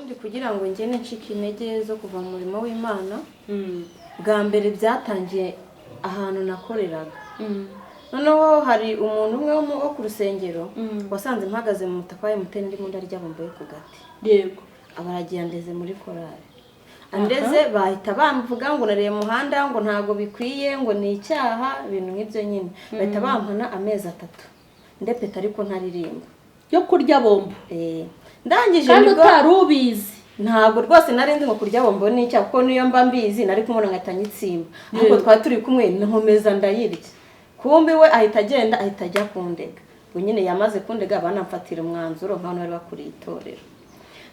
ubundi kugira ngo ngene ncike intege zo kuva mu murimo w'Imana bwa mbere byatangiye ahantu nakoreraga. Noneho hari umuntu umwe wo ku rusengero wasanze mpagaze mu mutaka wa MTN ndimo ndarya bombo yo ku gati. Yego. Abaragiye andeze muri korali. Andeze bahita bamvuga ngo nareye muhanda ngo ntago bikwiye ngo ni icyaha ibintu nk'ibyo nyine. Bahita bampana amezi 3. Ndepeta ariko ntaririmba. Yo kurya bombo. Ndangije kandi utarubizi. Ntabwo rwose narenze ngo kurya bombo ni icyaha kuko niyo mba mbizi nari kumubona ngatanyitsimba. Ahubwo twari turi kumwe nkomeza ndayirya. Kumbi we ahita agenda ahita ajya kundega. Nyine yamaze kundega banamfatira umwanzuro nk'aho bari bakuriye itorero.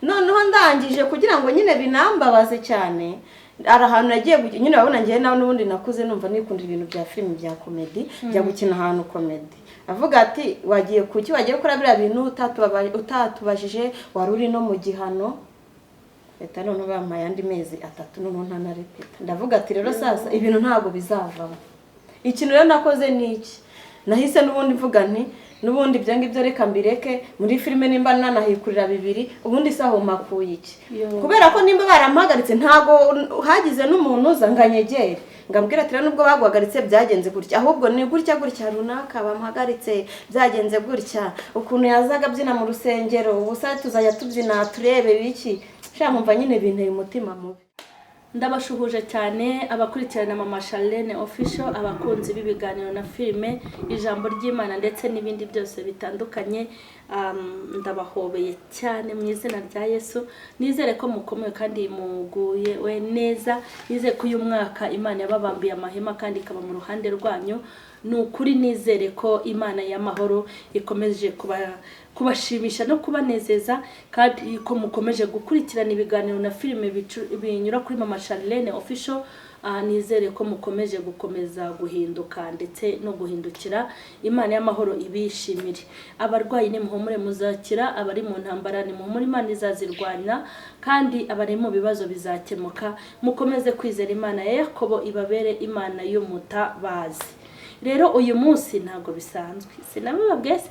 Noneho ndangije kugira ngo nyine binambabaze cyane arahantu nagiye nyine babona ngiye nawe n'ubundi nakuze numva nikundira ibintu bya film bya comedy bya gukina ahantu comedy. Avuga ati wagiye kuki wagiye gukora bira bintu utatubajije waruri no mu gihano. Leta none bampaye andi mezi 3 none ntanarepeta. Ndavuga ati rero sasa ibintu ntago bizavamo. Ikintu rero nakoze niki nahise n'ubundi mvuga nti n'ubundi byo ngibyo reka mbireke muri filime nimba nanahikurira 2 ubundi saho makuye iki kubera ko nimba barampagaritse ntago hagize n'umuntu uzanganyegere ngambwira ati nubwo bagwagaritse byagenze gutya ahubwo ni gutya runaka bampagaritse byagenze gutya ukuntu yazaga byina mu rusengero ubusa tuzajya tubyina turebe biki shamumva nyine binteye umutima mubi. Ndabashuhuje cyane abakurikirana mama Charlene official abakunzi b'ibiganiro na filime ijambo ry'Imana ndetse n'ibindi byose bitandukanye. Ndabahobeye cyane mu izina rya Yesu. Nizere ko mukomeye kandi muguye we neza. Nizere ko uyu mwaka Imana yababambiye amahema kandi ikaba mu ruhande rwanyu. Nukuri nizere ko Imana y'amahoro ikomeje kubashimisha no kubanezeza kandi ko mukomeje gukurikirana ibiganiro na filime binyura kuri mama Charlene official. Nizere ko mukomeje gukomeza guhinduka ndetse no guhindukira. Imana y'amahoro ibishimire. Abarwayi ni muhumure muzakira, abari mu ntambara ni muhumure Imana izazirwanya kandi abari mu bibazo bizakemuka. Mukomeze kwizera Imana ya Yakobo ibabere Imana y'umutabazi. Rero uyu munsi ntago bisanzwe. Sinabibabwiye se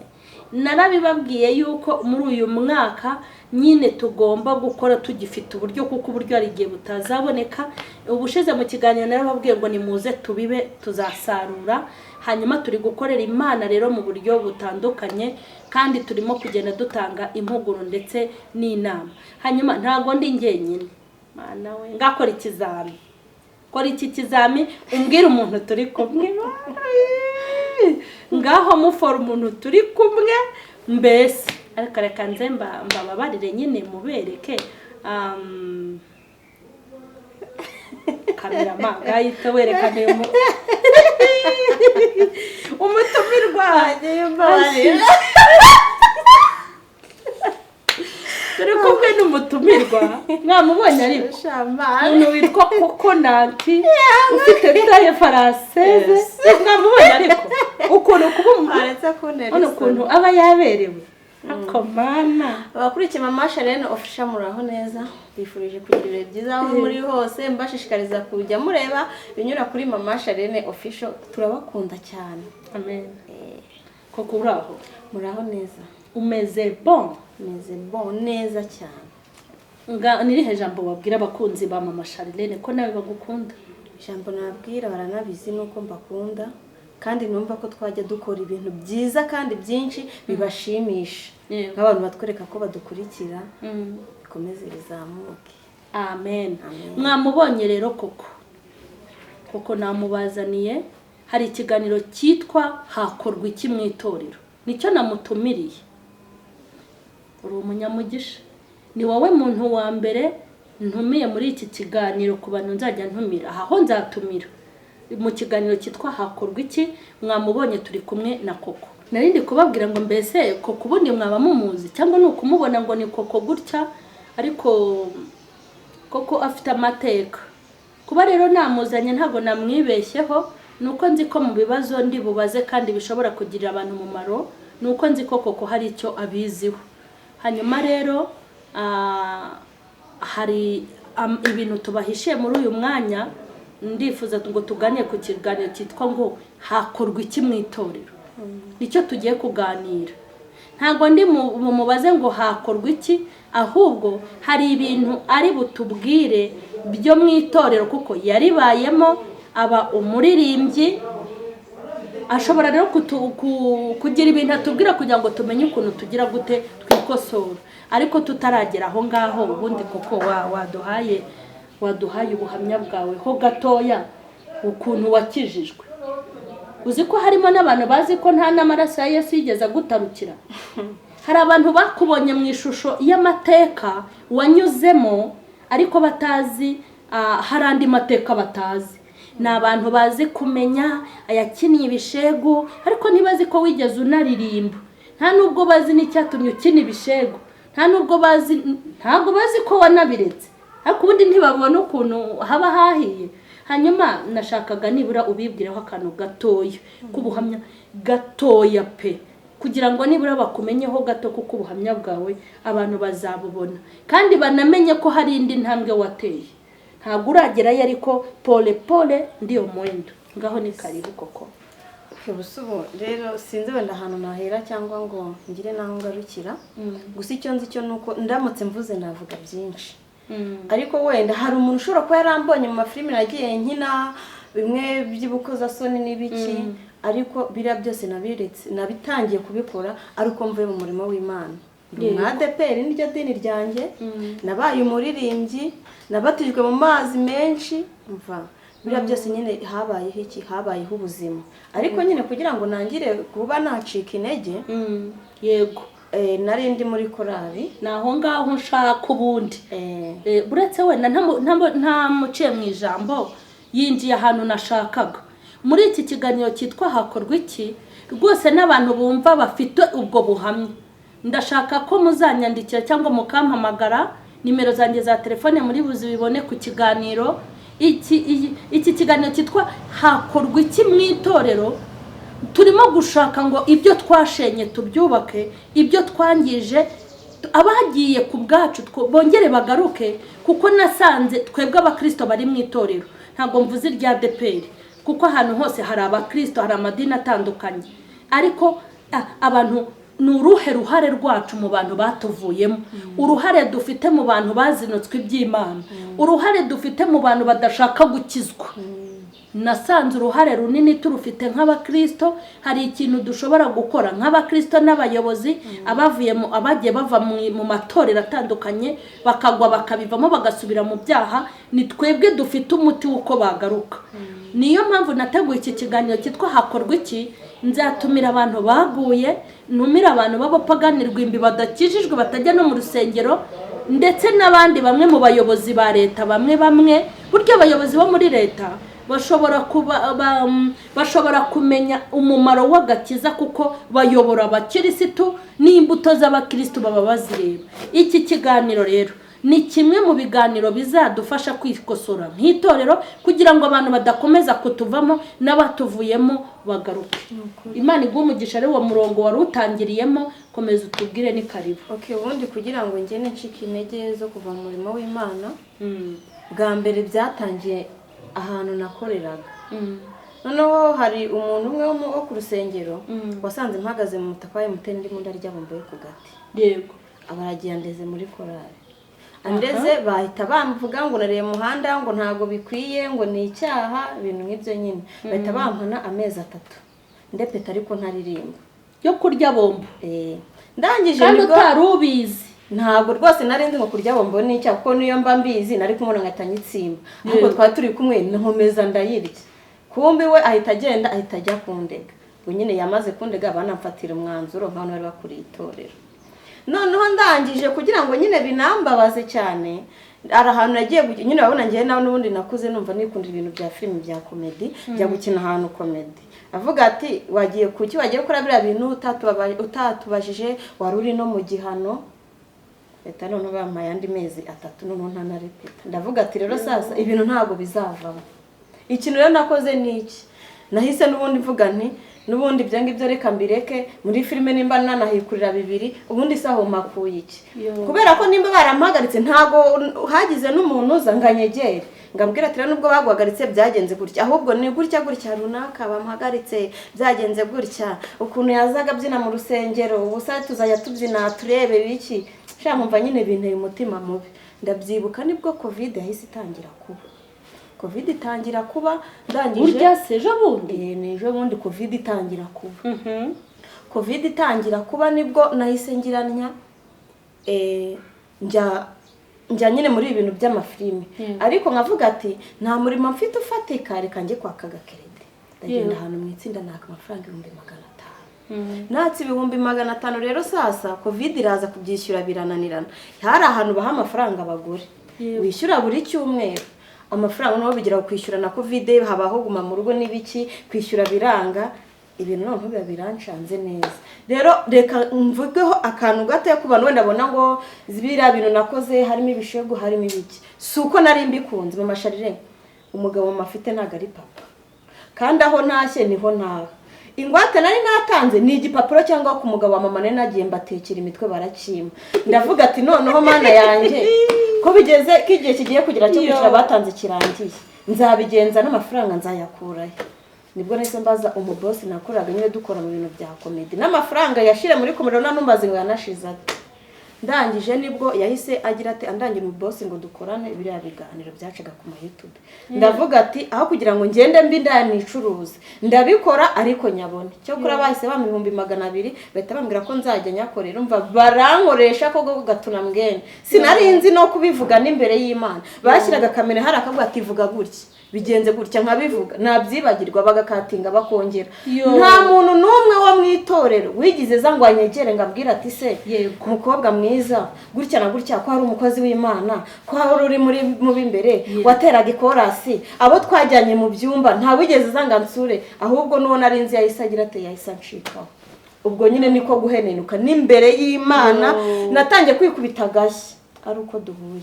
narabibabwiye yuko muri uyu mwaka nyine tugomba gukora tugifite uburyo kuko uburyo ari igihe butazaboneka. Ubushize mu kiganiro narababwiye ngo nimuze tubibe tuzasarura. Hanyuma turi gukorera Imana rero mu buryo butandukanye kandi turimo kugenda dutanga impuguro ndetse n'inama. Hanyuma ntago ndi njyenyine. Mana we ngakora ikizami. Kora iki kizami umbwira umuntu turi kumwe ngaho mufora umuntu turi kumwe mbese ariko reka nze mbababarire nyine mubereke kamera magayita werekane umutumirwa y'imbabarire turi kumwe n'umutumirwa mwamubonye ariko umuntu witwa Kokonati ufite taye faraseze mwamubonye ariko ukuntu aretse kunera ukuntu aba yaberewe akomana. Abakurikiye mama Charlene official muraho neza bifurije kugira ibihe byiza aho muri hose mbashishikariza kujya mureba binyura kuri mama Charlene official turabakunda cyane. Amen. Koko uraho muraho neza umeze bon neza cyane. Nirihe jambo wabwira abakunzi ba mama Charlene ko nawe bagukunda? Jambo nabwira baranabizi nuko mbakunda kandi numva ko twajya dukora ibintu byiza kandi byinshi bibashimisha nk'abantu batwereka ko badukurikira bikomeze bizamuke. Amen. Mwamubonye rero koko namubazaniye hari ikiganiro cyitwa Hakorwa iki mu Itorero. Nicyo namutumiriye. Uri umunyamugisha. Ni wowe muntu wa mbere ntumiye muri iki kiganiro ku bantu nzajya ntumira. Aho nzatumira mu kiganiro cyitwa Hakorwa iki. Mwamubonye turi kumwe na Koko. Narindi kubabwira ngo mbese Koko ubundi mwaba mumuzi cyangwa nukumubona ngo ni Koko gutya ariko Koko afite amateka. Kuba rero namuzanye ntago namwibeshyeho nuko nzi ko mu bibazo ndi bubaze kandi bishobora kugirira abantu umumaro nuko nzi ko Koko hari icyo abiziho. Hanyuma rero hari ibintu tubahishiye muri uyu mwanya ndifuza ngo tugane ku kiganiro cyitwa ngo Hakorwa iki mu Itorero. Nicyo tugiye kuganira. ntabwo ndi mubaze ngo hakorwa iki, ahubwo hari ibintu ari butubwire byo mu itorero kuko yaribayemo, aba umuririmbyi, ashobora rero kugira ibintu atubwira kugira ngo tumenye ukuntu tugira gute twikosora. Ariko tutaragera aho ngaho, ubundi koko waduhaye ubuhamya bwawe ho gatoya ukuntu wakijijwe. Uzi ko harimo n'abantu bazi ko nta n'amaraso ya Yesu yigeze agutarukira. Hari abantu bakubonye mu ishusho y'amateka wanyuzemo ariko batazi hari andi mateka batazi. Ni abantu bazi kumenya ayakiniye ibishegu ariko ntibazi ko wigeze unaririmba. Nta nubwo bazi n'icyatumye ukina ibishegu, ntabwo bazi ko wanabiretse, ariko ubundi ntibabona ukuntu haba hahiye. Hanyuma nashakaga nibura ubibwireho akantu gatoya k'ubuhamya gatoya pe, kugira ngo nibura bakumenyeho gato kuko ubuhamya bwawe abantu bazabubona kandi banamenye ko hari indi ntambwe wateye. Ntabwo uragerayo ariko pole ndiyo mwendo. Ngaho ni karibu koko. Ubu rero sinzi wenda ahantu nahera cyangwa ngo ngire naho ngarukira. Gusa icyo nzi cyo nuko ndamutse mvuze navuga byinshi. Ariko wenda hari umuntu ushobora kuba yarambonye mu mafilimi nagiye nkina bimwe by'ubukozasoni n'ibiki, ariko biriya byose nabitangiye kubikora ariko mvuye mu murimo w'Imana. Umwadeperi niryo dini ryanjye, nabaye umuririmbyi, nabatijwe mu mazi menshi, mva biriya byose nyine habayeho iki, habayeho ubuzima. Ariko nyine kugira ngo nangire kuba nacika intege, yego nari ndi muri korali, naho ngaho nshaka ubundi buretse wenda nta muciye mu ijambo yinjiye ahantu nashakaga. Muri iki kiganiro cyitwa hakorwa iki, rwose n'abantu bumva bafite ubwo buhamya, ndashaka ko muzanyandikira cyangwa mukampamagara. Nimero zanjye za telefone muri buzi bibone ku kiganiro. Iki kiganiro cyitwa hakorwa iki mu itorero. Turimo gushaka ngo ibyo twashenye tubyubake, ibyo twangije abagiye ku bwacu bongere bagaruke, kuko nasanze twebwe abakristo bari mu itorero, ntabwo mvuze irya deperi kuko ahantu hose hari abakristo, hari amadini atandukanye, ariko abantu ni uruhe ruhare rwacu mu bantu batuvuyemo, uruhare dufite mu bantu bazinotswe iby'Imana, uruhare dufite mu bantu badashaka gukizwa. Nasanze uruhare runini turufite nk'abakristo. Hari ikintu dushobora gukora nk'abakristo n'abayobozi abagiye bava mu matorero atandukanye bakagwa bakabivamo bagasubira mu byaha. Ni twebwe dufite umuti w'uko bagaruka. Niyo mpamvu nateguye iki kiganiro cyitwa hakorwa iki. Nzatumira abantu baguye, numira abantu b'abapaganirwa imbi badakijijwe batajya no mu rusengero, ndetse n'abandi bamwe mu bayobozi ba leta. Bamwe buryo abayobozi bo muri leta bashobora kumenya umumaro w'agakiza kuko bayobora abakirisitu n'imbuto z'abakristo baba bazireba. Iki kiganiro rero ni kimwe mu biganiro bizadufasha kwikosora nk'itorero kugira ngo abantu badakomeza kutuvamo n'abatuvuyemo bagaruke. Imana iguhe umugisha rero wa murongo wari utangiriyemo, komeza utubwire ni karibu. Ubundi kugira ngo ngene ncike intege zo kuva mu murimo w'Imana, bwa mbere byatangiye ahantu nakoreraga. Noneho hari umuntu umwe wo ku rusengero wasanze mpagaze mu mutaka wa MTN ndi mu ndarya Bombo ku gati. Yego. Abaragiye andeze muri korali. Andeze bahita bamvuga ngo nareye muhanda ngo ntago bikwiye, ngo ni icyaha, ibintu nk'ibyo nyine. Bahita bampana amezi 3 ndepeta ariko ntaririmba yo kurya bombo. Ndangije kandi utarubizi. Ntabwo rwose nari ndi ngo kurya bombo ni icyaha kuko niyo mba mbizi nari kumubona ngatanyitsimba. Ahubwo twari turi kumwe nkomeza ndayirya. Kumbi we ahita agenda ahita ajya kundega. Ubwo nyine yamaze kundega banamfatira umwanzuro nk'abantu bari bakuriye itorero. Noneho ndangije kugira ngo nyine binambabaze cyane, arahantu nagiye nyine babona ngiye nawe n'ubundi nakuze numva nikundira ibintu bya film bya comedy, njya gukina ahantu comedy. Avuga ati wagiye kuki wagiye gukora biriya bintu utatubajije, wari uri no mu gihano. Leta none bampaye andi mezi 3 none ntanarepeta. Ndavuga ati rero sasa ibintu ntago bizavamo. Ikintu rero nakoze niki, nahise n'ubundi mvuga nti n'ubundi byo ngibyo reka mbireke, muri filime nimba nanahikurira 2 ubundi saho makuye iki. Kubera ko nimba barampagaritse ntago hagize n'umuntu uzanganyegere. ngambwira ati nubwo baguhagaritse byagenze gutya ahubwo ni gutya runaka bamuhagaritse byagenze gutya ukuntu yazaga byina mu rusengero ubusa tuzajya tubyina turebe biki sha nkumva nyine binteye umutima mubi ndabyibuka nibwo covid yahise itangira kuba ndangije burya se ejo bundi ejo bundi covid itangira kuba covid itangira kuba nibwo nahise ngiranya njya nyine muri ibintu by'amafilime ariko nkavuga ati nta murimo mfite ufatika reka njye kwaka agakerede ndagenda ahantu mu itsinda naka amafaranga 500 natsi 500 rero sasa covid iraza kubyishyura birananirana hari ahantu baha amafaranga abagore wishyura buri cyumweru amafaranga no bigira kwishyura na covid habaho guma mu rugo n'ibiki kwishyura biranga ibintu none biba biranshanze neza rero reka mvugeho akantu gato ku bantu wenda bona ngo zibira bintu nakoze harimo ibishego harimo ibiki suko nari mbikunze mu masharire umugabo mafite naga ari papa kandi aho ntashye niho ntaha ingwate nari natanze ni igipapuro cyangwa ku mugabo wa mama nari nagiye mbatekera imitwe barakima ndavuga ati noneho mana yanjye ko bigeze kigiye kigiye kugira cyo kwishyura batanze kirangiye nzabigenza n'amafaranga nzayakurayo nibwo nese mbaza umubosi nakoraga nyine dukora mu bintu bya comedy n'amafaranga yashire muri komero nanumbaze ngo yanashize ndangije nibwo yahise agira ati andangira umubosi ngo dukorane biriya biganiro byacaga ku YouTube ndavuga ati aho kugira ngo ngende mbi ndanicuruze ndabikora ariko nyabone cyo kuri bahise bampa 200 bahita bambwira ko nzajya nyakorera umva barankoresha ko gatuna mbwene sinarinzi no kubivuga n'imbere y'Imana bashyiraga kamera hari akavuga ati vuga gutya bigenze gutya nkabivuga nabyibagirwa bagakatinga bakongera nta muntu numwe wo mwitorero wigize zangwa nyegere ngabwira ati se umukobwa mwiza gutya na gutya ko hari umukozi w'Imana ko hari uri muri mu bimbere wateraga ikorasi abo twajyanye mu byumba nta wigeze zanga nsure ahubwo nuwo narinzi yayisagira ate yayisanshikaho ubwo nyine niko guhenenuka n'imbere y'Imana natangiye kwikubita gashya ari uko duhuye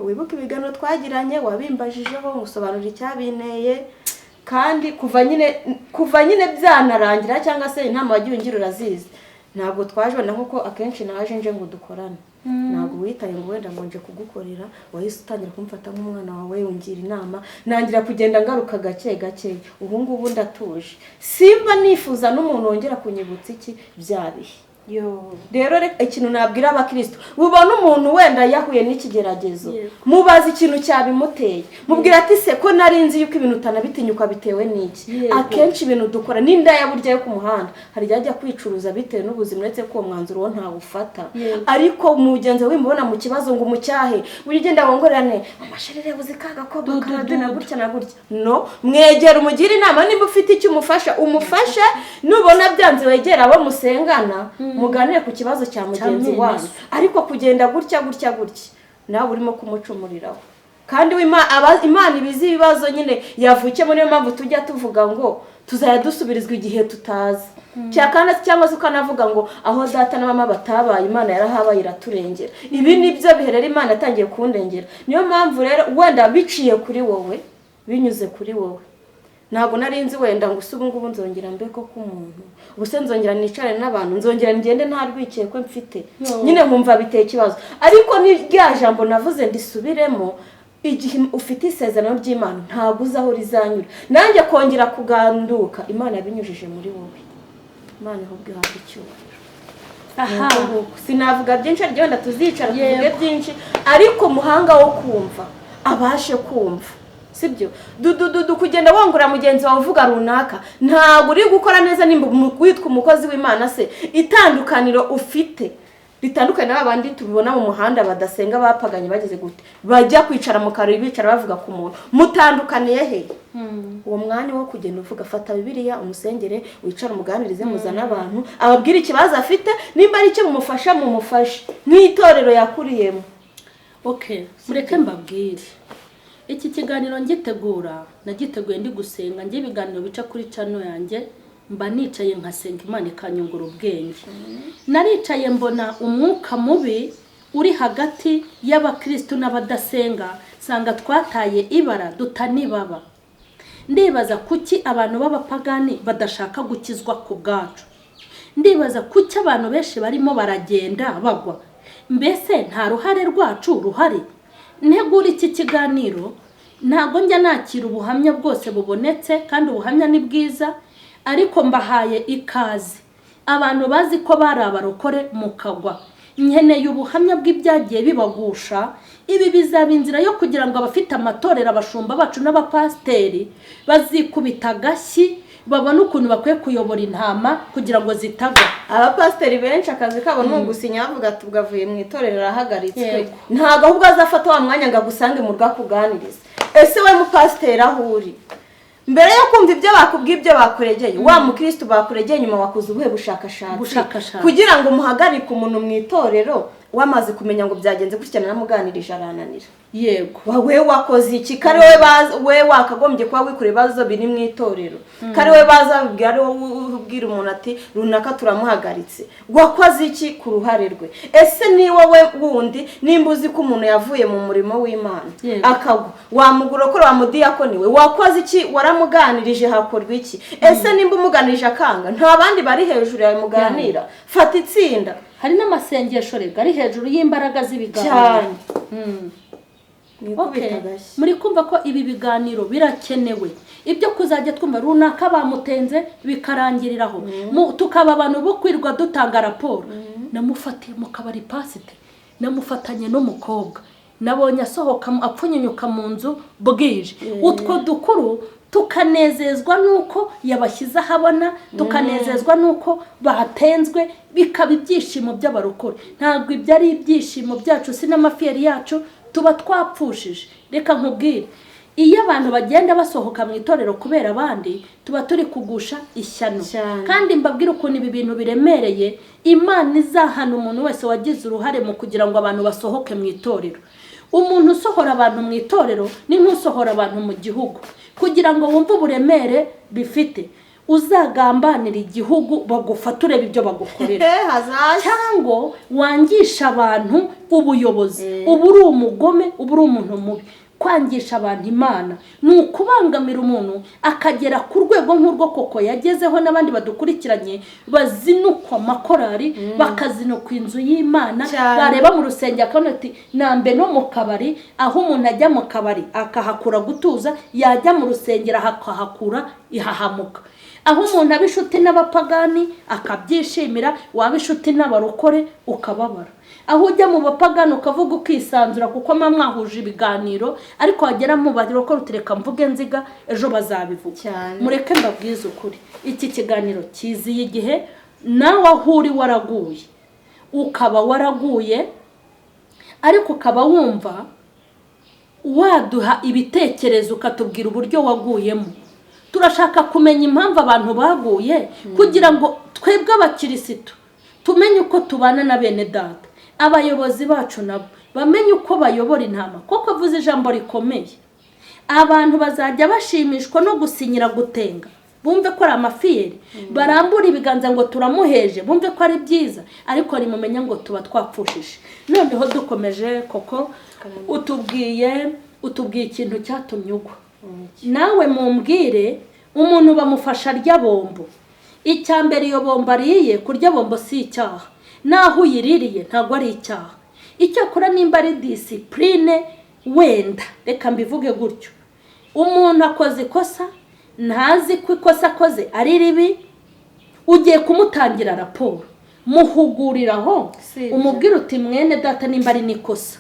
wibuka ibiganiro twagiranye wabimbajijeho ngusobanurira icyabineye kandi kuva nyine byanarangira cyangwa se intama wagiye ungira urazizi ntabwo twajona nkuko akenshi naje nje ngo dukorane ntabwo witaye ngo wenda ngo nje kugukorera wahise utangira kumfata nk'umwana wawe ungira inama nangira kugenda ngaruka gake ubu ngubu ndatuje simba nifuza n'umuntu wongera kunyibutsa iki byabihe rero ikintu nabwira abakristo ubona umuntu wenda yahuye n'ikigeragezo mubaza ikintu cyabimuteye mubwira ati se ko narinzi yuko ibintu utanabitinyuka bitewe n'iki akenshi ibintu dukora n'inda ya burya yo ku muhanda hari yajya kwicuruza bitewe n'ubuzima uretse ko mwanzuro wo nta ufata ariko mugenzi w'imbona mu kibazo ngo umucyahe urigenda wongorane amashirire buzikaga ko bakadena gutya na gutya no mwegera umugira inama nimba ufite icyo umufasha nubona byanze wegera abo musengana muganire ku kibazo cya mugenzi wanyu ariko kugenda gutya nawe urimo kumucumuriraho kandi Imana ibizi ibibazo nyine yavuke muri mpamvu tujya tuvuga ngo tuzaya dusubirizwa igihe tutazi cyangwa se ukanavuga ngo aho data na mama batabaye Imana yarahabaye iraturengera ibi nibyo biherera Imana yatangiye kundengera niyo mpamvu rero wenda biciye kuri wowe binyuze kuri wowe ntabwo narinzi wenda ngo ubu ngubu nzongera mbeko ku muntu ubuse nzongera nicare n'abantu nzongera ngende ntarwikiye ko mfite nyine nkumva biteye ikibazo ariko ni rya jambo navuze ndisubiremo igihe ufite isezerano ry'Imana ntabwo uzaho rizanyura nanjye kongera kuganduka Imana yabinyujije muri wowe Imana ihubwe hafi cyubahiro sinavuga byinshi ariko wenda tuzicara tuvuge byinshi ariko muhanga wo kumva abashe kumva sibyo dudu kugenda wongura mugenzi wawe uvuga runaka ntabwo uri gukora neza nimba witwa umukozi w'Imana se itandukaniro ufite ritandukanye n'abandi tubibona mu muhanda badasenga bapaganye bageze gute bajya kwicara mu karori bicara bavuga ku muntu mutandukaniye he uwo mwanya wo kugenda uvuga fata Bibiliya umusengere wicara umuganirize muzana abantu ababwira ikibazo afite nimba ari cyo mumufashe nk'itorero yakuriyemo mureke mbabwire iki kiganiro nagiteguye ndi gusenga ngiye ibiganiro bica kuri channel yanjye mba nicaye nkasenga Imana ikanyungura ubwenge naricaye mbona umwuka mubi uri hagati y'abakristo n'abadasenga sanga twataye ibara dutanibaba ndibaza kuki abantu b'abapagani badashaka gukizwa ku bwacu ndibaza kuki abantu benshi barimo baragenda bagwa mbese nta ruhare rwacu ruhari ntegura iki kiganiro ntabwo njya nakira ubuhamya bwose bubonetse kandi ubuhamya ni bwiza, ariko mbahaye ikaze abantu bazi ko bari abarokore mukagwa. Nkeneye ubuhamya bw'ibyagiye bibagusha. Ibi bizaba inzira yo kugira ngo abafite amatorero, abashumba bacu n'abapasiteri bazikubita agashyi, babona ukuntu bakwiye kuyobora intama kugira ngo zitagwa. Abapasiteri benshi akazi kabo ni ugusinya bavuga ati ubwavuye mu itorero rahagaritswe, ntabwo ahubwo azafata wa mwanya ngo agusange mu rwakuganiriza. Ese we mupasiteri aho uri, mbere yo kumva ibyo bakubwiye ibyo bakuregeye, wa mukristo bakuregeye nyuma wakoze ubuhe bushakashatsi kugira ngo muhagarike umuntu mu itorero wamaze kumenya ngo byagenze gutya namuganirije arananira. Yego, wowe wakoze iki? Kare we wakagombye kuba wikure bazo biri mu itorero. Kare we baza bibwira ubwira umuntu ati runaka turamuhagaritse, wakoze iki ku ruhare rwe? Ese ni wowe wundi nimba uzi ko umuntu yavuye mu murimo w'Imana akagwa, wamugurokora wamudiyakoni we, wakoze iki? Waramuganirije hakorwa iki? Ese nimba umuganirije akanga, nta bandi bari hejuru yawe muganira, fata itsinda. Hari n'amasengesho rega ari hejuru y'imbaraga z'ibiganiro cyane. Muri kumva ko ibi biganiro birakenewe, ibyo kuzajya twumva runaka bamutenze bikarangiriraho, tukaba abantu bo kwirwa dutanga raporo. Namufatiye mu kabari pasite, namufatanye n'umukobwa, nabonye asohoka apfunyunyuka mu nzu bwije. Utwo dukuru tukanezezwa nuko yabashyize ahabona, tukanezezwa nuko batenzwe, bikaba ibyishimo by'abarokore. Ntabwo ibyo ari ibyishimo byacu, si n'amafiyeri yacu tuba twapfushije. Reka nkubwire, iyo abantu bagenda basohoka mu itorero kubera abandi, tuba turi kugusha ishyano. Kandi mbabwira ukuntu ibi bintu biremereye, Imana izahana umuntu wese wagize uruhare mu kugira ngo abantu basohoke mu itorero. Umuntu usohora abantu mu itorero ni nk'usohora abantu mu gihugu. Kugira ngo wumve uburemere bifite, uzagambanira igihugu bagufata ureba ibyo bagukorera, cyangwa wangisha abantu ubuyobozi, uba uri umugome, uba uri umuntu mubi. Kwangisha abantu Imana ni ukubangamira umuntu akagera ku rwego nk'urwo koko yagezeho, n'abandi badukurikiranye bazinukwa amakorari, bakazinukwa inzu y'Imana, bareba mu rusengero akabona ati nambe no mu kabari, aho umuntu ajya mu kabari akahakura gutuza, yajya mu rusengero akahakura ihahamuka. Aho umuntu abishuti n'abapagani akabyishimira, wabishuti n'abarokore ukababara. Aho ujya mu bapagani ukavuga ukisanzura kuko mwahuje ibiganiro, ariko wagera mu barokore utereka mvuge nziga, ejo bazabivuga. Mureke mbabwize ukuri, iki kiganiro kiziye igihe. Nawe aho uri waraguye, ukaba waraguye, ariko ukaba wumva waduha ibitekerezo ukatubwira uburyo waguyemo. Turashaka kumenya impamvu abantu baguye, kugira ngo twebwe abakirisitu tumenye uko tubana na bene data, abayobozi bacu nabo bamenye uko bayobora intama. Koko avuze ijambo rikomeye, abantu bazajya bashimishwa no gusinyira gutenga, bumve ko ari amafiyeri, barambura ibiganza ngo turamuheje, bumve ko ari byiza, ariko nimumenya ngo tuba twapfushije. Noneho dukomeje, koko utubwiye ikintu cyatumye ugwa. Nawe mumbwire, umuntu bamufasha arya bombo. Icyambere iyo bombo ariye, kurya bombo si icyaha, naho uyiririye ntabwo ari icyaha. Icyo kora nimba ari discipline, wenda reka mbivuge gutyo, umuntu akoze ikosa, ntazi ko ikosa akoze ari ribi, ugiye kumutangira raporo, muhuguriraho, umubwire uti mwene data nimba ari nikosa,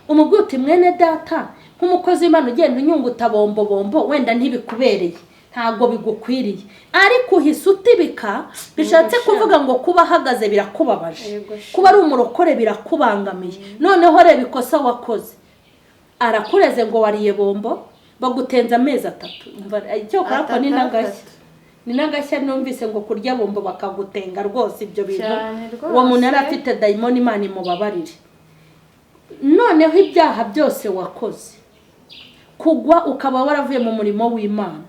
umubwire uti mwene data nk'umukozi w'Imana ugenda unyunguta bombo, wenda ntibikubereye, ntago bigukwiriye, ariko uhise utibika. Bishatse kuvuga ngo kuba ahagaze birakubabaje, kuba ari umurokore birakubangamiye. Noneho reba ikosa wakoze, arakureze ngo wariye bombo, bagutenza amezi 3. Icyo kora ko ni nagashya numvise ngo kurya bombo bakagutenga rwose. Ibyo bintu uwo muntu yari afite dayimoni, Imana imubabarire. Noneho ibyaha byose wakoze, kugwa ukaba waravuye mu murimo w'Imana.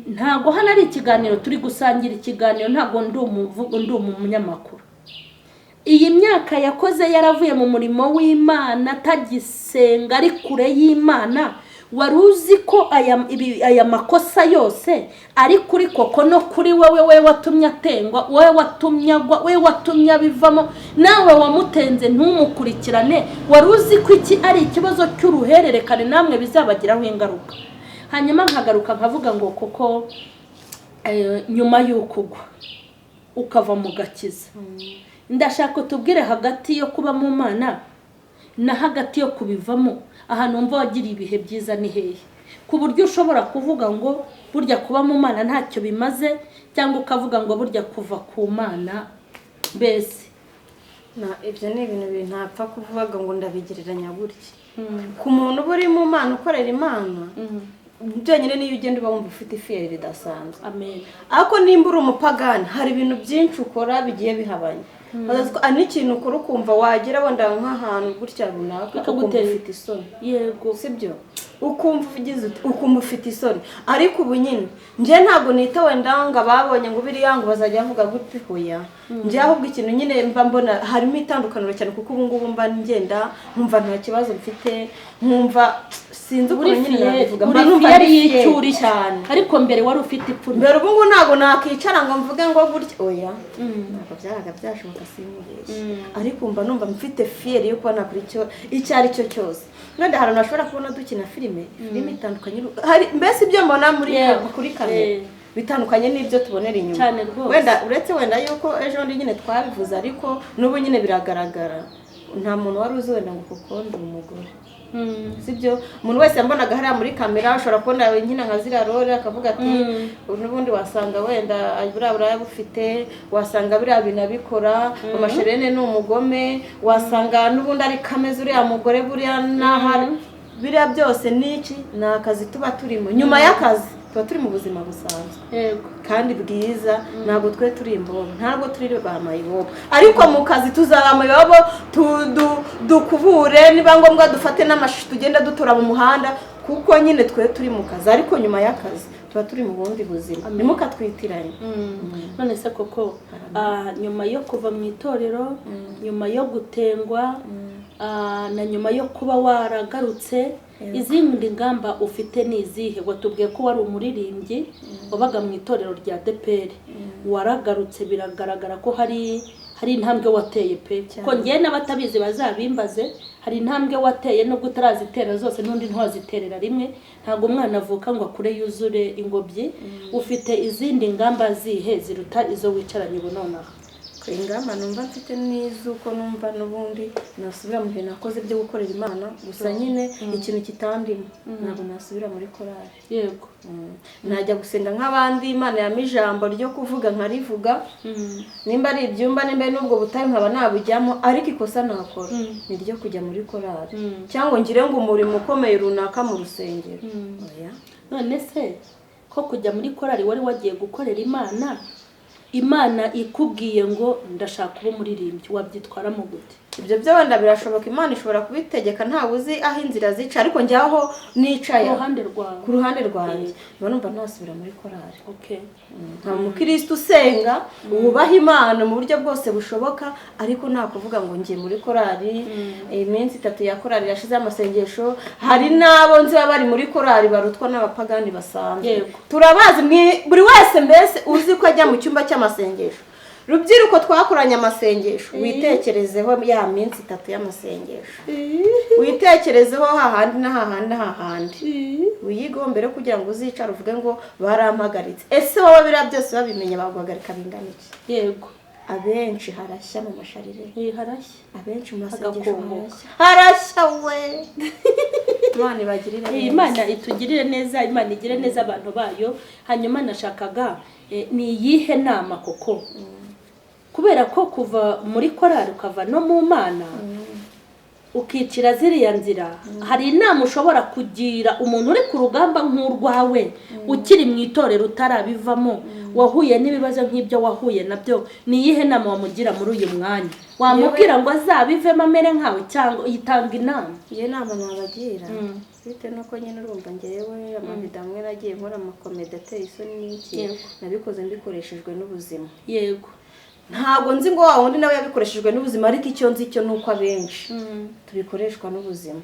Ntago hano ari ikiganiro turi gusangira ikiganiro, ntago ndi umunyamakuru. Iyi myaka yakoze yaravuye mu murimo w'Imana, atagisenga, ari kure y'Imana, wari uzi ko aya makosa yose ari kuri koko no kuri wowe watumye atengwa, wowe watumye agwa, wowe watumye abivamo, nawe wamutenze ntumukurikirane, wari uzi ko iki ari ikibazo cy'uruhererekane namwe bizabagiraho ingaruka. Hanyuma nkagaruka nkavuga ngo koko nyuma y'ukugwa ukava mu gakiza, ndashaka tubwire hagati yo kuba mu Mana na hagati yo kubivamo ahantu umva wagira ibihe byiza ni hehe, ku buryo ushobora kuvuga ngo burya kuba mu Mana ntacyo bimaze, cyangwa ukavuga ngo burya kuva ku Mana mbese ibyo ni ibintu ntapfa kuvuga ngo ndabigereranya gutya. Ku muntu uba uri mu Mana ukorera Imana byonyine niyo ugenda uba wumva ufite ifiyeri ridasanzwe. Amen. Ariko nimba uri umupagani hari ibintu byinshi ukora bigiye bihabanye, n'ikintu ukora ukumva wagira wenda nk'ahantu gutya runaka ukumva ufite isoni. Yego sibyo, ukumva ufite isoni. Ariko ubu nyine nje ntabwo nita wenda ngo babonye ngo biriya ngo bazajya bavuga gute, hoya nje ahubwo ikintu nyine mba mbona harimo itandukaniro cyane, kuko ubu ngubu mba ngenda nkumva nta kibazo mfite, nkumva sinzi uko nyine nabivuga, mba numva yari cyane. Ariko mbere wari ufite ipfunwe, mbere ubu ngubu ntabwo nakicara ngo mvuge ngo gutya, oya ntabwo byaraga byashoboka simubeshye. Ariko mba numva mfite fiyeri yo kubona kuri icyo ari cyo cyose. None hari abantu bashobora kubona dukina filime itandukanye, mbese ibyo mbona kuri kamera bitandukanye n'ibyo tubonera inyuma. Wenda uretse wenda yuko ejo ndi nyine twabivuze, ariko n'ubu nyine biragaragara nta muntu wari uzi wenda ngo kuko ndi umugore. Sibyo, umuntu wese yambonaga hariya muri kamera ushobora kubona nyine nka ziriya role akavuga ati n'ubundi wasanga wenda buriya bufite, wasanga biriya bintu abikora, amasherene ni umugome, wasanga n'ubundi ari kameze uriya mugore buriya n'ahari. Biriya byose n'iki ni akazi tuba turimo, nyuma y'akazi tuba turi mu buzima busanzwe kandi bwiza. Ntabwo twe turi imbobo, ntabwo turi ba mayibobo, ariko mu kazi tuzaba mayibobo, dukubure niba ngombwa dufate n'amashusho tugenda dutora mu muhanda, kuko nyine twe turi mu kazi. Ariko nyuma y'akazi tuba turi mu bundi buzima, nimukatwitiranye. None se koko nyuma yo kuva mu itorero, nyuma yo gutengwa, na nyuma yo kuba waragarutse, izindi ngamba ufite ni izihe? Watubwiye ko wari umuririmbyi wabaga mu itorero rya DPR, waragarutse biragaragara ko hari intambwe wateye pe, ko ngiye n'abatabizi bazabimbaze, hari intambwe wateye no gutarazitera zose, n'undi ntwaziterera rimwe. Ntabwo umwana avuka ngo akure yuzure ingobyi. Ufite izindi ngamba zihe ziruta izo wicaranye ubu nonaha? Ingamba numva mfite n'izuko numva n'ubundi nasubira mu bintu nakoze byo gukorera Imana, gusa nyine ikintu kitandimo ntabwo nasubira muri korali. Yego, najya gusenga nk'abandi, Imana yama ijambo ryo kuvuga nkarivuga, nimba ari ibyumba nimba n'ubwo butayu nkaba nabujyamo, ariko ikosa nakora ni ryo kujya muri korali cyangwa ngire ngo umurimo ukomeye runaka mu rusengero. None se ko kujya muri korali wari wagiye gukorera Imana ikubwiye ngo ndashaka kuba umuririmbyi, wabyitwaramo gute? Ibyo byo wenda birashoboka, Imana ishobora kubitegeka, ntawe uzi aho inzira zica, ariko njyaho nicaye ku ruhande rwanjye niba numva ntasubira muri korali. Nta mukristo usenga wubaha Imana mu buryo bwose bushoboka, ariko nta kuvuga ngo ngiye muri korali iminsi 3 ya korali yashize amasengesho. Hari n'abo nzi bari muri korali barutwa n'abapagani basanzwe, turabazi buri wese mbese uzi ko ajya mu cyumba cy'amasengesho. Rubyiruko twakoranye amasengesho, witekerezeho ya minsi 3 y'amasengesho, witekerezeho hahandi na hahandi, wiyigombere kugira ngo uzicara uvuge ngo barampagaritse. Ese wowe bira byose babimenye baguhagarika bingana iki? Yego, abenshi harashya mu masharire, harashya abenshi mu masengesho harashya we. Imana ibagirire neza, Imana itugirire neza, Imana igire neza abantu bayo. Hanyuma nashakaga ni yihe nama koko, kubera ko kuva muri korali ukava no mu Mana ukicira ziriya nzira, hari inama ushobora kugira umuntu uri ku rugamba nk'urwawe ukiri mu itorero utarabivamo, wahuye n'ibibazo nk'ibyo wahuye nabyo, ni yihe nama wamugira muri uyu mwanya? Wamubwira ngo azabivemo amere nkawe, cyangwa yitanga inama? Iyo nama nabagira bite nuko nyine urumva ngewe amabida amwe nagiye nkora amakomedi ateye isoni n'iki, nabikoze mbikoreshejwe n'ubuzima. Yego, ntabwo nzi ngo wa wundi nawe yabikoreshejwe n'ubuzima, ariko icyo nzi cyo nuko abenshi tubikoreshwa n'ubuzima,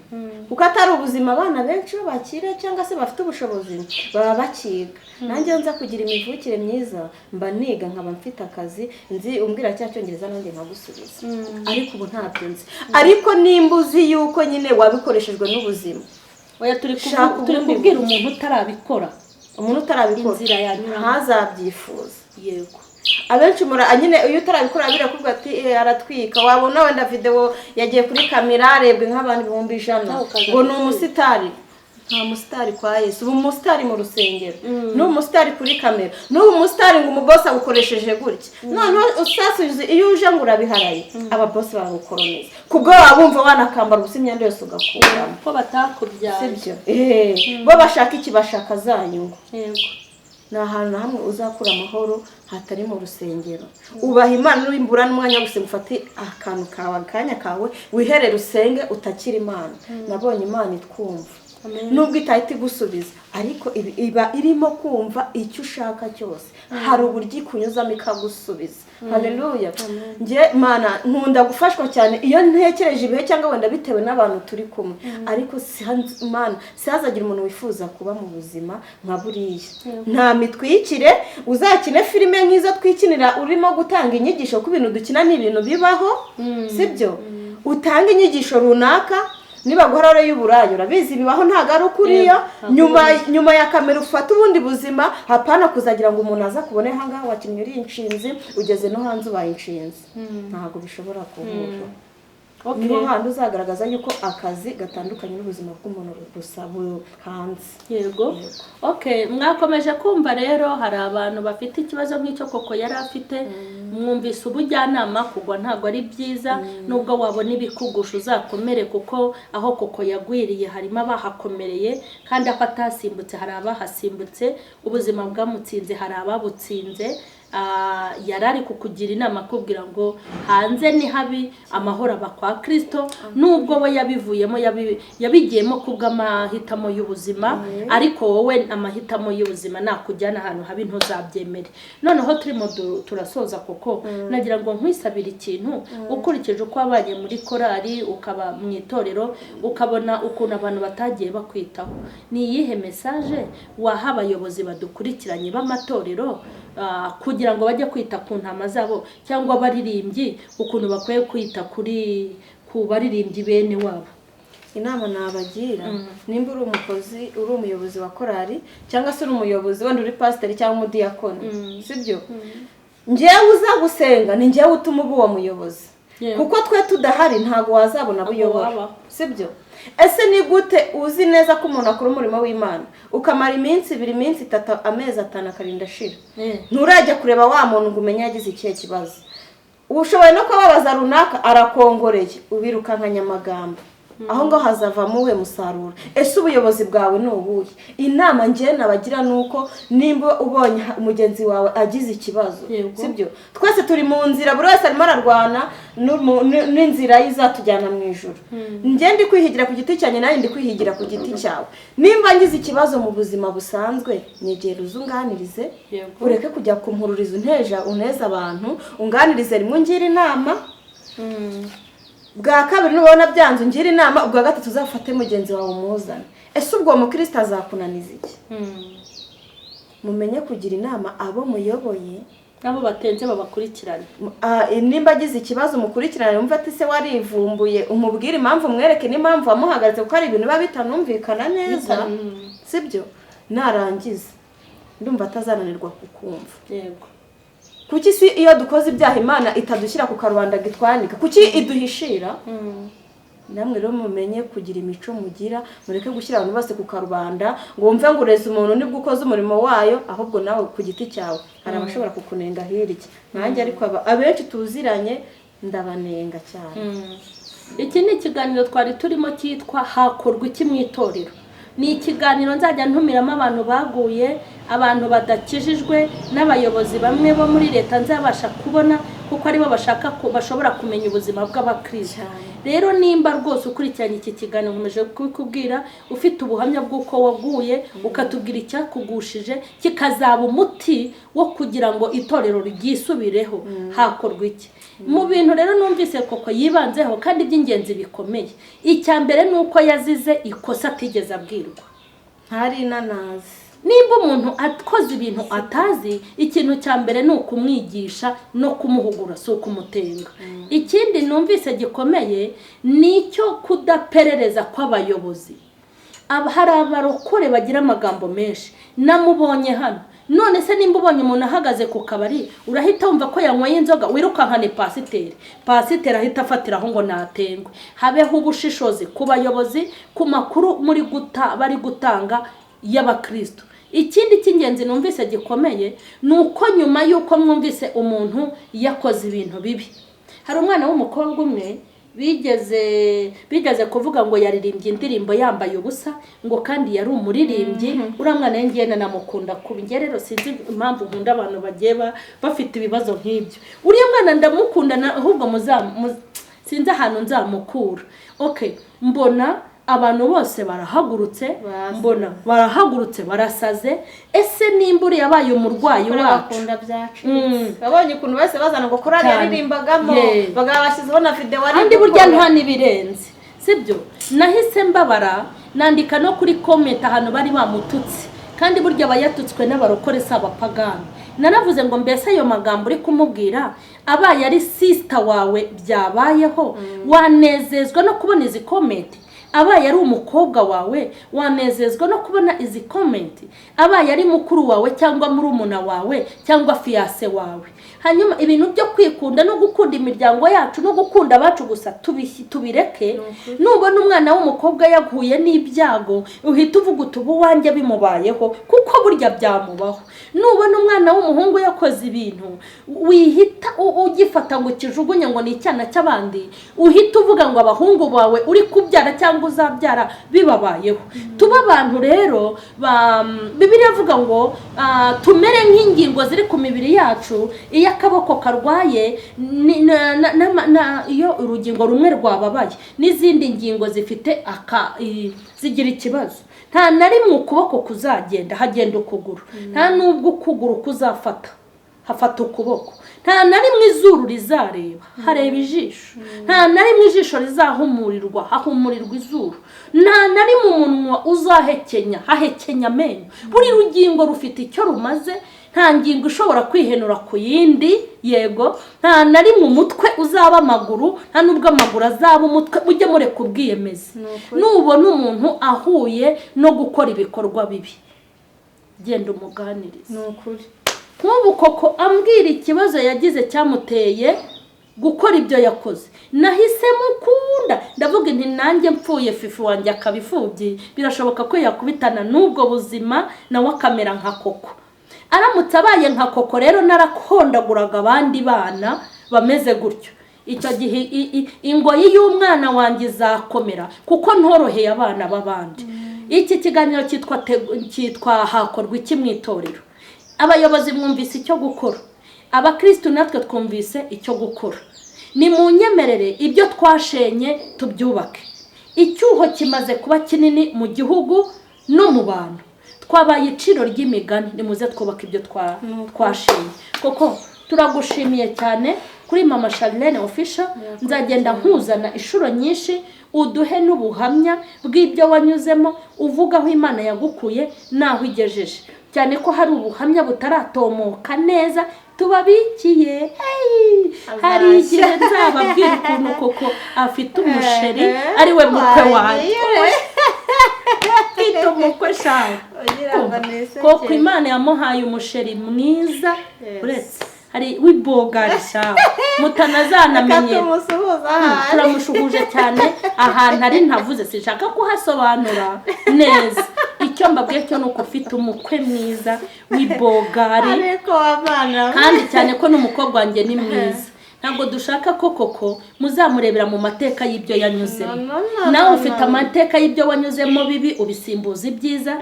kuko atari ubuzima abana benshi bakira cyangwa se bafite ubushobozi baba bakiga. Nanjye nza kugira imivukire myiza mba niga nkaba mfite akazi, nzi umbwira cya cyongereza nanjye nkagusubiza, ariko ubu ntabyo nzi. Ariko nimba uzi yuko nyine wabikoresherwa n'ubuzima, oya turi kubwira umuntu utarabikora, inzira yanyura ntazabyifuza. Yego, abenshi nyine iyo utarabikora birakubwira ati aratwika, wabona wenda video yagiye kuri kamera arebwe nk'abantu 100 ngo ni umusitari. Nta musitari kwa Yesu, ubu umusitari mu rusengero, n'umusitari kuri kamera, n'umusitari ngo umubosi agukoresheje gutya. Noneho usasuze iyo uje ngo urabiharaye, aba boss bagukoroniza kubwo wabumva wanakambara ubusa imyenda yose ugakuramo ko batakubyaye, sibyo? Bo bashaka iki? Bashaka zanyu. Yego, ni ahantu na hamwe uzakura amahoro hatari mu rusengero. Ubaha Imana n'urimbura n'umwanya wose gufata akantu kawe, akanya kawe wiherere usenge utakira Imana. Nabonye Imana itwumva nubwo itahita igusubiza, ariko iba irimo kumva icyo ushaka cyose. Hari uburyo ikunyuzamo ikagusubiza. Haleluya. Nge Mana nkunda gufashwa cyane iyo ntekereje ibihe cyangwa wenda bitewe n'abantu turi kumwe, ariko Mana sihazagira umuntu wifuza kuba mu buzima nka buriya. Nta mitwikire, uzakine filime nk'izo twikinira urimo gutanga inyigisho ku bintu dukina n'ibintu bibaho, sibyo? Utanga inyigisho runaka, niba guhararo y'uburayo urabizi bibaho ntago ari ukuriyo, nyuma ya kamera ufata ubundi buzima, hapana kuzagira ngo umuntu aza kubone hanga wakinnye uri inshinzi ugeze no hanze ubaye inshinzi. Ntago bishobora kuvuga. Niho handi uzagaragaza yuko akazi gatandukanye n'ubuzima bw'umuntu busaba hanze. Yego. Okay, mwakomeje kumva rero hari abantu bafite ikibazo nk'icyo koko yari afite. Mwumvise ubujyanama kugwa ntago ari byiza, nubwo wabona ibikugusha uzakomere, kuko aho koko yagwiriye harimo abahakomereye, kandi aho atasimbutse hari abahasimbutse, ubuzima bwamutsinze hari ababutsinze. Yarari kukugira inama kubwira ngo hanze ni habi, amahoro aba kwa Kristo, nubwo we yabivuyemo yabigiyemo kubw'amahitamo y'ubuzima, ariko wowe amahitamo y'ubuzima nakujyana ahantu habi ntuzabyemere. Noneho turimo turasoza koko, nagira ngo nkwisabira ikintu, ukurikije uko wabanye muri korali, ukaba mu itorero, ukabona ukuntu abantu batagiye bakwitaho, ni iyihe message waha abayobozi badukurikiranye b'amatorero kugira ngo bajye kwita ku ntama zabo, cyangwa baririmbyi ukuntu bakwiye kwita ku baririmbyi bene wabo? Inama nabagira, nimba uri umukozi, uri umuyobozi wa korali, cyangwa se uri umuyobozi wenda uri pastor cyangwa umudiyakoni, sibyo? Ngewe uza gusenga ni ngewe utuma uba muyobozi, kuko twe tudahari ntago wazabona buyobora, sibyo? Ese ni gute uzi neza ko umuntu akora umurimo w'Imana ukamara iminsi 2, iminsi 3, amezi 5 akarinda shira, nturajya kureba wa muntu ngo umenye yagize ikihe kibazo? Ushoboye no kubabaza runaka arakongoreye, ubiruka nka nyamagambo, aho ngo hazavamo uwe musaruro. Ese ubuyobozi bwawe ni ubuhe? Inama ngiye nabagira nuko nimba ubonye umugenzi wawe agize ikibazo, sibyo? Twese turi mu nzira, buri wese arimo ararwana n'inzira izatujyana mu ijuru. Ngiye ndi kwihigira ku giti cyanjye, nawe ndi kwihigira ku giti cyawe. Nimba ngize ikibazo mu buzima busanzwe, nyegera uzunganirize, ureke kujya kumpururiza uneza abantu, unganirize rimwe ngira inama. Bwa kabiri nubona byanze ungira inama, ubwa gatatu uzafate mugenzi wawe umuzane. Ese ubwo mu Kristo azakunaniza iki? Mumenye kugira inama abo muyoboye, nabo batenze babakurikirana. Nimba agize ikibazo mukurikirana, umva ati se warivumbuye, umubwire impamvu, mwereke n'impamvu wamuhagaritse, kuko ari ibintu biba bitanumvikana neza, sibyo? Narangiza ndumva atazananirwa kukumva. Yego. Kuki si iyo dukoze ibyaha Imana itadushyira ku karubanda gitwanika? Kuki iduhishira? Namwe rero mumenye kugira imico mugira, mureke gushyira abantu bose ku karubanda ngo wumve ngo ureze umuntu nibwo ukoze umurimo wayo, ahubwo nawe ku giti cyawe hari abashobora kukunenga hirya. Nanjye ariko abenshi tuziranye ndabanenga cyane. Iki ni ikiganiro twari turimo cyitwa Hakorwa iki mu itorero. Ni ikiganiro nzajya ntumiramo abantu baguye, abantu badakijijwe, n'abayobozi bamwe bo muri leta nzabasha kubona kuko aribo bashobora kumenya ubuzima bw'abakristo. Rero nimba rwose ukurikiranye iki kiganiro nkomeje kubikubwira, ufite ubuhamya bw'uko waguye ukatubwira icyakugushije kikazaba umuti wo kugira ngo itorero ryisubireho, hakorwa iki? Mu bintu rero numvise koko yibanzeho kandi by'ingenzi bikomeye, icya mbere ni uko yazize ikosa atigeze abwirwa. ntari inanazi. Nimba umuntu akoze ibintu atazi, ikintu cya mbere ni ukumwigisha no kumuhugura, si ukumutenga. Ikindi numvise gikomeye ni icyo kudaperereza kw'abayobozi. Hari abarokore bagira amagambo menshi, namubonye hano. None se nimba ubonye umuntu ahagaze ku kabari, urahita wumva ko yanyweye inzoga, wirukankane pasiteri ahita afatiraho ngo natengwe. Habeho ubushishozi ku bayobozi, ku makuru bari gutanga y'abakristo. Ikindi cy'ingenzi numvise gikomeye ni uko nyuma y'uko mwumvise umuntu yakoze ibintu bibi, hari umwana w'umukobwa umwe bigeze kuvuga ngo yaririmbye indirimbo yambaye ubusa, ngo kandi yari umuririmbyi. Uriya mwana ngenda namukunda kubi, nge rero sinzi impamvu nkunda abantu bagiye bafite ibibazo nk'ibyo. Uriya mwana ndamukunda, ahubwo sinzi ahantu nzamukura. Mbona abantu bose barahagurutse barasaze. Ese nimba uri yabaye umurwayi wacu, babonye ukuntu bose bazana ngo kurari yaririmbagamo, bagabashizeho na video wari andi burya nta nibirenze, sibyo? Nahise mbabara, nandika no kuri comment ahantu bari bamututse, kandi burya bayatutswe n'abarokore s'abapagani. Naravuze ngo mbese ayo magambo uri kumubwira abaye ari sister wawe byabayeho, wanezezwa no kubona izi comment? Abaye ari umukobwa wawe wanezezwa no kubona izi comment? Abaye ari mukuru wawe cyangwa murumuna wawe cyangwa fiance wawe? Hanyuma ibintu byo kwikunda no gukunda imiryango yacu no gukunda abacu gusa tubireke. Nubona umwana w'umukobwa yaguye n'ibyago, uhita uvuga utubu wanjye bimubayeho, kuko burya byamubaho. Nubona umwana w'umuhungu yakoze ibintu, wihita ugifata ngo kijugunye ngo ni icyana cy'abandi, uhita uvuga ngo abahungu bawe uri kubyara cyangwa uzabyara bibabayeho. Tuba abantu rero Bibiliya avuga ngo tumere nk'ingingo ziri ku mibiri yacu, iyo akaboko karwaye iyo urugingo rumwe rwababaye, n'izindi ngingo zifite zigira ikibazo. Nta na rimwe ukuboko kuzagenda, hagenda ukuguru. Nta nubwo ukuguru kuzafata, hafata ukuboko. Nta na rimwe izuru rizareba, hareba ijisho. Nta na rimwe ijisho rizahumurirwa, hahumurirwa izuru. Nta na rimwe umunwa uzahekenya, hahekenya amenyo. Buri rugingo rufite icyo rumaze, nta ngingo ishobora kwihenura ku yindi. Yego, nta na rimwe umutwe uzaba amaguru, nta nubwo amaguru azaba umutwe. Ujye mureka ubwiyemeze. Nubona umuntu ahuye no gukora ibikorwa bibi, genda umuganirize. Ni ukuri. Nk'ubu koko ambwira ikibazo yagize cyamuteye gukora ibyo yakoze, nahise mukunda. Ndavuga nti nanjye mpfuye fifu wanjye akabifubyi, birashoboka ko yakubitana n'ubwo buzima nawe akamera nka koko. Aramutse abaye nka koko rero narakondaguraga abandi bana bameze gutyo. Icyo gihe ingoyi y'umwana wanjye izakomera, kuko ntoroheye abana b'abandi. Iki kiganiro cyitwa Hakorwa iki mu itorero. Abayobozi mwumvise icyo gukora, abakristo natwe twumvise icyo gukora. Ni mu nyemerere ibyo twashenye tubyubake. Icyuho kimaze kuba kinini mu gihugu no mu bantu. Twabaye iciro ry'imigani, nimuze twubaka ibyo twashenye. Koko turagushimiye cyane kuri Mama Charlene Official. Nzagenda nkuzana inshuro nyinshi, uduhe n'ubuhamya bw'ibyo wanyuzemo, uvuga aho Imana yagukuye naho igejeje. Cyane ko hari ubuhamya butaratomoka neza tubabikiye. Hari igihe nzababwira ukuntu koko afite umusheri ari we mukwe wanjye. Ito mukwe shawe. Koko Imana yamuhaye umusheri mwiza, uretse hari wibogari shawe mutanazanamenye. Turamushuhuje cyane ahantu ari ntavuze, sinshaka kuhasobanura neza. Icyo mbabwiye cyo nuko ufite umukwe mwiza wibogari, ariko abana kandi cyane ko n'umukobwa wanjye ni mwiza. ntabwo dushaka ko koko muzamurebera mu mateka y'ibyo yanyuzemo nawe ufite amateka y'ibyo wanyuzemo bibi ubisimbuza ibyiza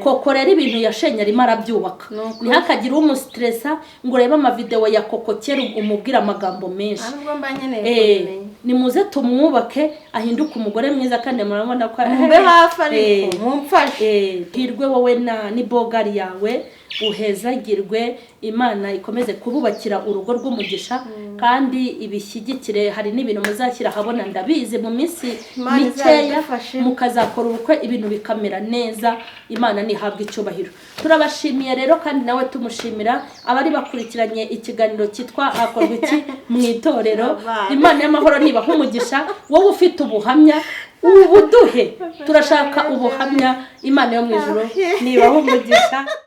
koko rero ibintu yashenye arimo arabyubaka ntihakagire umustressa ngo urebe amavideo ya koko kera umubwira amagambo menshi nimuze tumwubake ahinduka umugore mwiza kandi murabona ko mbe hafi ariko mumfashe hirwe wowe ni bogari yawe uhezagirwe Imana ikomeze kububakira urugo rw'umugisha kandi ibishyigikire hari n'ibintu muzashyira habona ndabizi mu minsi mikeya mukazakora ubukwe ibintu bikamera neza Imana nihabwa icyubahiro turabashimiye rero kandi nawe tumushimira abari bakurikiranye ikiganiro cyitwa Hakorwa iki mu itorero Imana y'amahoro nibaha umugisha wowe ufite ubuhamya ubuduhe turashaka ubuhamya Imana yo mu ijuru nibaha umugisha